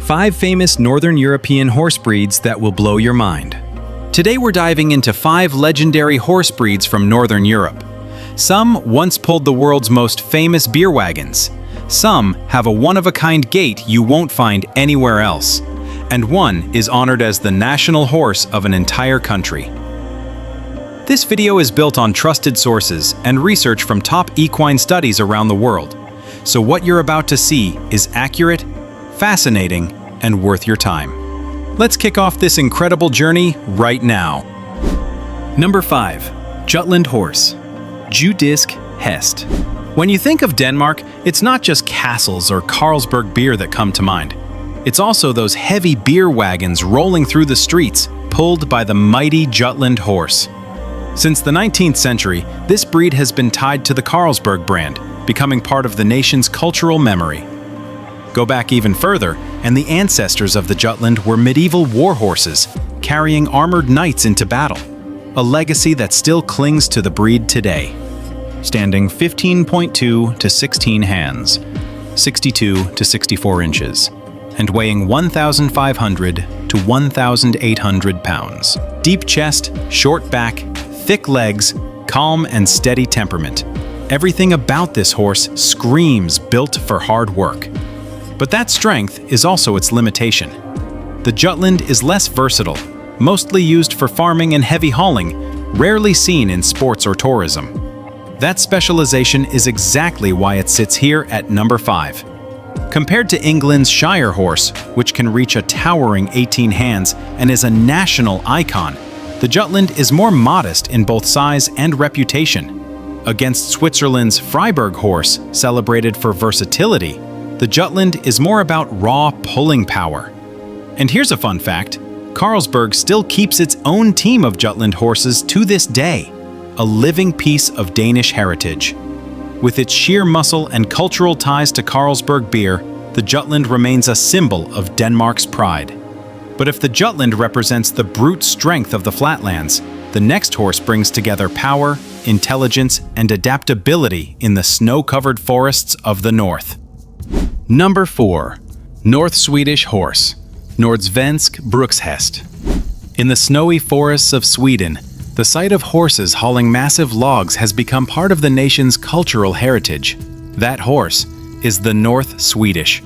5 famous Northern European horse breeds that will blow your mind. Today we're diving into 5 legendary horse breeds from Northern Europe. Some once pulled the world's most famous beer wagons. Some have a one-of-a-kind gait you won't find anywhere else. And one is honored as the national horse of an entire country. This video is built on trusted sources and research from top equine studies around the world. So what you're about to see is accurate, fascinating, and worth your time. Let's kick off this incredible journey right now. Number 5. Jutland horse. Jydisk hest. When you think of Denmark, it's not just castles or Carlsberg beer that come to mind. It's also those heavy beer wagons rolling through the streets, pulled by the mighty Jutland horse. Since the 19th century, this breed has been tied to the Carlsberg brand, becoming part of the nation's cultural memory. Go back even further, and the ancestors of the Jutland were medieval war horses, carrying armored knights into battle, a legacy that still clings to the breed today. Standing 15.2 to 16 hands, 62 to 64 inches, and weighing 1,500 to 1,800 pounds. Deep chest, short back, thick legs, calm and steady temperament. Everything about this horse screams built for hard work. But that strength is also its limitation. The Jutland is less versatile, mostly used for farming and heavy hauling, rarely seen in sports or tourism. That specialization is exactly why it sits here at number 5. Compared to England's Shire horse, which can reach a towering 18 hands and is a national icon, the Jutland is more modest in both size and reputation. Against Switzerland's Freiburg horse, celebrated for versatility, the Jutland is more about raw pulling power. And here's a fun fact: Carlsberg still keeps its own team of Jutland horses to this day, a living piece of Danish heritage. With its sheer muscle and cultural ties to Carlsberg beer, the Jutland remains a symbol of Denmark's pride. But if the Jutland represents the brute strength of the flatlands, the next horse brings together power, intelligence, and adaptability in the snow-covered forests of the north. Number 4. North Swedish horse. Nordsvensk brukshest. In the snowy forests of Sweden, the sight of horses hauling massive logs has become part of the nation's cultural heritage. That horse is the North Swedish,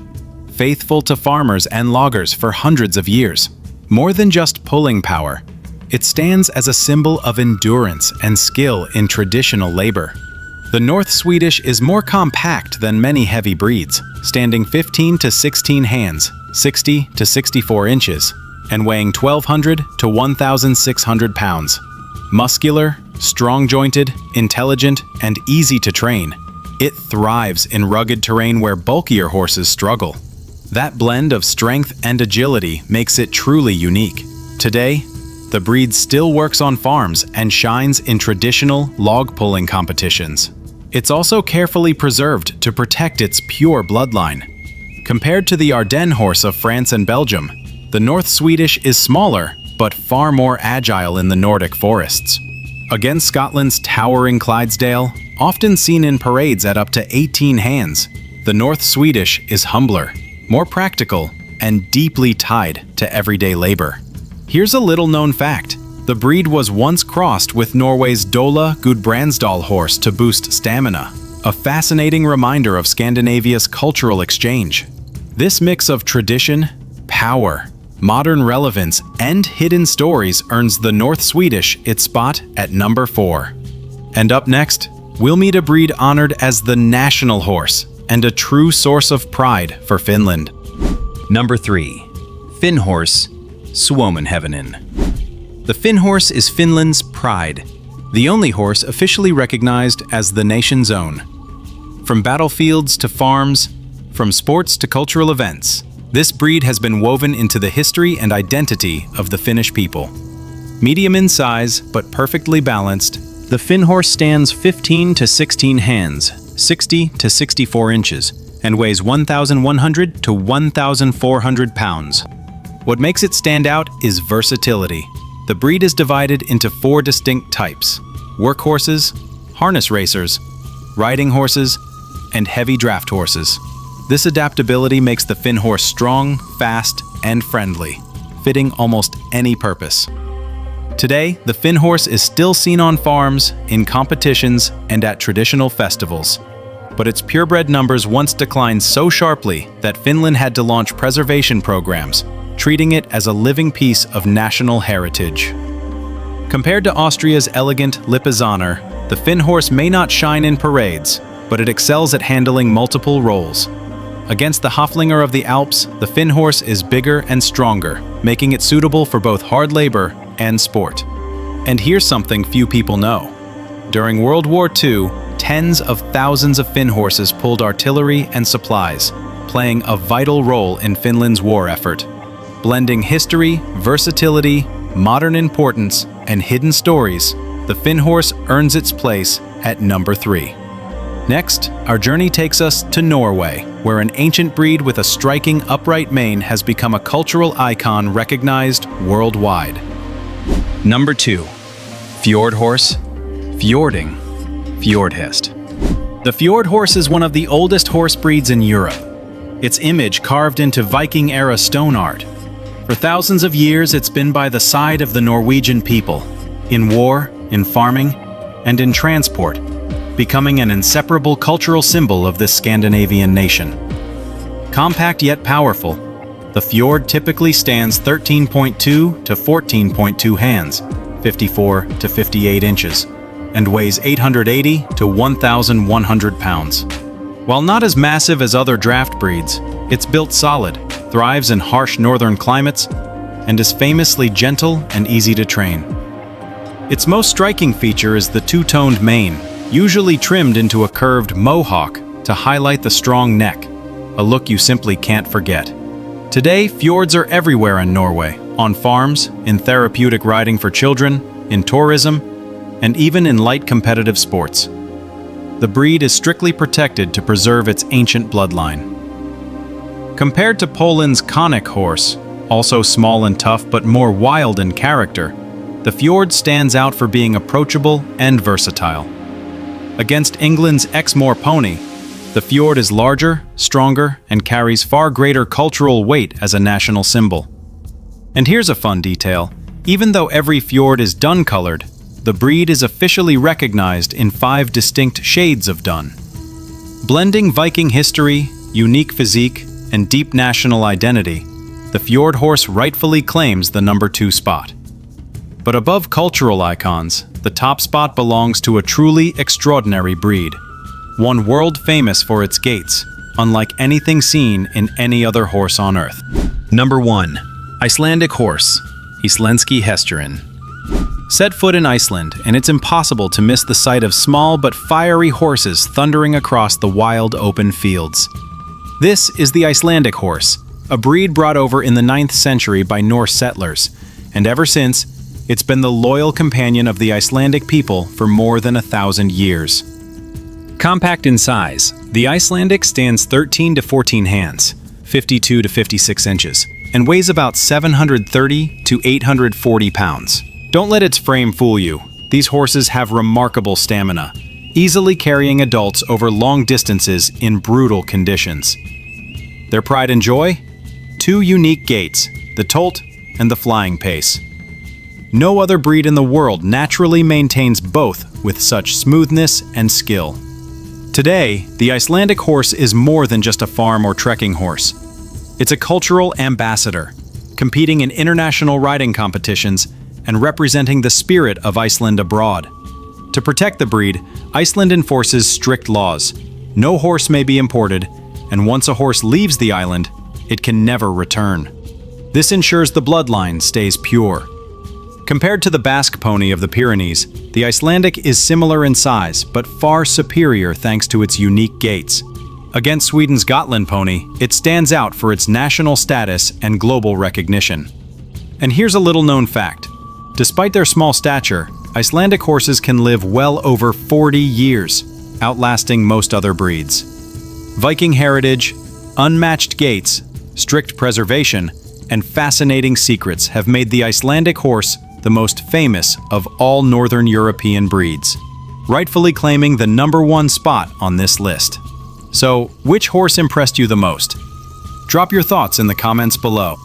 faithful to farmers and loggers for hundreds of years. More than just pulling power, it stands as a symbol of endurance and skill in traditional labor. The North Swedish is more compact than many heavy breeds, standing 15 to 16 hands, 60 to 64 inches, and weighing 1,200 to 1,600 pounds. Muscular, strong-jointed, intelligent, and easy to train, it thrives in rugged terrain where bulkier horses struggle. That blend of strength and agility makes it truly unique. Today, the breed still works on farms and shines in traditional log-pulling competitions. It's also carefully preserved to protect its pure bloodline. Compared to the Ardennes horse of France and Belgium, the North Swedish is smaller, but far more agile in the Nordic forests. Against Scotland's towering Clydesdale, often seen in parades at up to 18 hands, the North Swedish is humbler, more practical, and deeply tied to everyday labor. Here's a little-known fact. The breed was once crossed with Norway's Dole Gudbrandsdal horse to boost stamina, a fascinating reminder of Scandinavia's cultural exchange. This mix of tradition, power, modern relevance, and hidden stories earns the North Swedish its spot at number 4. And up next, we'll meet a breed honored as the national horse and a true source of pride for Finland. Number 3. Finnhorse, Suomenhevonen. The Finnhorse is Finland's pride, the only horse officially recognized as the nation's own. From battlefields to farms, from sports to cultural events, this breed has been woven into the history and identity of the Finnish people. Medium in size, but perfectly balanced, the Finnhorse stands 15 to 16 hands, 60 to 64 inches, and weighs 1,100 to 1,400 pounds. What makes it stand out is versatility. The breed is divided into 4 distinct types: workhorses, harness racers, riding horses, and heavy draft horses. This adaptability makes the Finnhorse strong, fast, and friendly, fitting almost any purpose. Today, the Finnhorse is still seen on farms, in competitions, and at traditional festivals. But its purebred numbers once declined so sharply that Finland had to launch preservation programs, treating it as a living piece of national heritage. Compared to Austria's elegant Lipizzaner, the Finnhorse may not shine in parades, but it excels at handling multiple roles. Against the Haflinger of the Alps, the Finnhorse is bigger and stronger, making it suitable for both hard labor and sport. And here's something few people know. During World War II, tens of thousands of Finnhorses pulled artillery and supplies, playing a vital role in Finland's war effort. Blending history, versatility, modern importance, and hidden stories, the Finnhorse earns its place at number 3. Next, our journey takes us to Norway, where an ancient breed with a striking upright mane has become a cultural icon recognized worldwide. Number 2. Fjord horse, fjording, fjordhest. The Fjord horse is one of the oldest horse breeds in Europe. Its image carved into Viking-era stone art. For thousands of years, it's been by the side of the Norwegian people, in war, in farming, and in transport, becoming an inseparable cultural symbol of this Scandinavian nation. Compact yet powerful, the Fjord typically stands 13.2 to 14.2 hands, 54 to 58 inches, and weighs 880 to 1,100 pounds. While not as massive as other draft breeds, it's built solid, thrives in harsh northern climates, and is famously gentle and easy to train. Its most striking feature is the two-toned mane, usually trimmed into a curved mohawk to highlight the strong neck, a look you simply can't forget. Today, fjords are everywhere in Norway, on farms, in therapeutic riding for children, in tourism, and even in light competitive sports. The breed is strictly protected to preserve its ancient bloodline. Compared to Poland's Konik horse, also small and tough but more wild in character, the Fjord stands out for being approachable and versatile. Against England's Exmoor pony, the Fjord is larger, stronger, and carries far greater cultural weight as a national symbol. And here's a fun detail. Even though every Fjord is dun-colored, the breed is officially recognized in 5 distinct shades of dun. Blending Viking history, unique physique, and deep national identity, the Fjord horse rightfully claims the number 2 spot. But above cultural icons, the top spot belongs to a truly extraordinary breed, one world famous for its gaits, unlike anything seen in any other horse on earth. Number 1. Icelandic horse, Íslenski hesturinn. Set foot in Iceland, and it's impossible to miss the sight of small but fiery horses thundering across the wild open fields. This is the Icelandic horse, a breed brought over in the 9th century by Norse settlers, and ever since, it's been the loyal companion of the Icelandic people for more than 1,000 years. Compact in size, the Icelandic stands 13 to 14 hands, 52 to 56 inches, and weighs about 730 to 840 pounds. Don't let its frame fool you. These horses have remarkable stamina, easily carrying adults over long distances in brutal conditions. Their pride and joy? 2 unique gaits, the tolt and the flying pace. No other breed in the world naturally maintains both with such smoothness and skill. Today, the Icelandic horse is more than just a farm or trekking horse. It's a cultural ambassador, competing in international riding competitions and representing the spirit of Iceland abroad. To protect the breed, Iceland enforces strict laws. No horse may be imported, and once a horse leaves the island, it can never return. This ensures the bloodline stays pure. Compared to the Basque pony of the Pyrenees, the Icelandic is similar in size, but far superior thanks to its unique gaits. Against Sweden's Jutland pony, it stands out for its national status and global recognition. And here's a little-known fact. Despite their small stature, Icelandic horses can live well over 40 years, outlasting most other breeds. Viking heritage, unmatched gaits, strict preservation, and fascinating secrets have made the Icelandic horse the most famous of all Northern European breeds, rightfully claiming the number 1 spot on this list. So, which horse impressed you the most? Drop your thoughts in the comments below.